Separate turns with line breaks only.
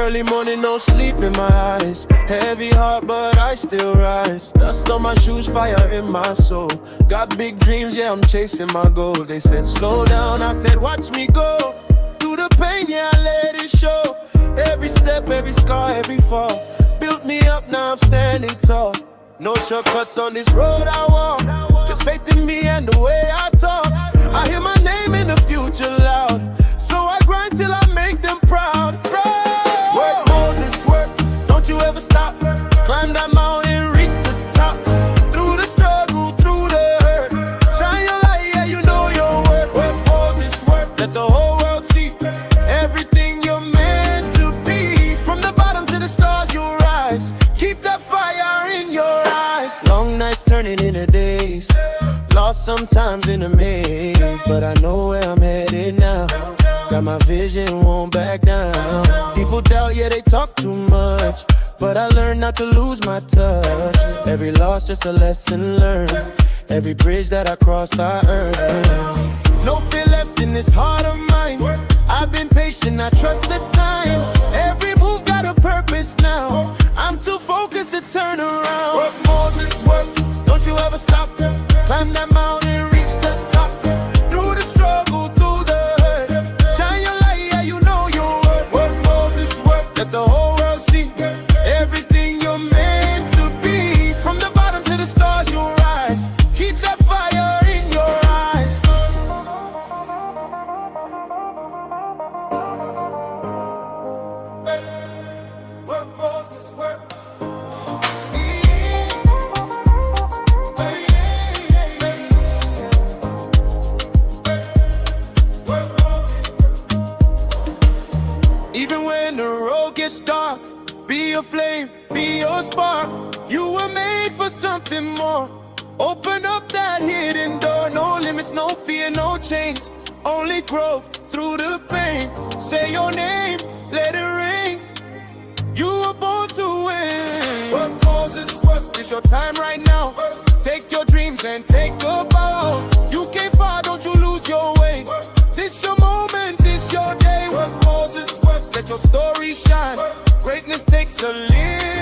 Early morning, no sleep in my eyes. Heavy heart, but I still rise. Dust on my shoes, fire in my soul. Got big dreams, yeah, I'm chasing my goal. They said slow down, I said watch me go. Through the pain, yeah, I let it show. Every step, every scar, every fall built me up, now I'm standing tall. No shortcuts on this road I walk. Just faith in me and the way I talk. I hear my name in the future loud. So I grind till I make them proud. Work, Moses, work, don't you ever stop. Climb that mountain, reach the top. Through the struggle, through the hurt, shine your light, yeah, you know your work. Work, Moses, work, let the whole world see everything you're meant to be. From the bottom to the stars you rise. Keep that fire in your eyes. Long nights turning into days, lost sometimes in a maze, but I know where I'm headed now. Got my vision, won't back down. People doubt, yeah, they talk too much, but I learned not to lose my touch. Every loss just a lesson learned. Every bridge that I crossed, I earned. No fear left in this heart of mine. I've been patient, I trust the time. Every move got a purpose now. I'm too focused to turn around. Work, Moses, work, don't you ever stop. Climb that mountain, reach the top. Through the struggle, through the hurt, shine your light, yeah, you know your work. Work, Moses, work, let the whole world see everything you're meant to be. From the bottom to the stars you rise. Keep that fire in your eyes. Work, Moses, work. Even when the road gets dark, be your flame, be your spark. You were made for something more. Open up that hidden door. No limits, no fear, no chains, only growth through the pain. Say your name, let it ring. You were born to win. Work, Moses, work, it's your time right now. Take your dreams and take a bow. You came far, don't you lose your way. This your moment, this your day. Work, Moses, work, let your story shine. Greatness takes a live.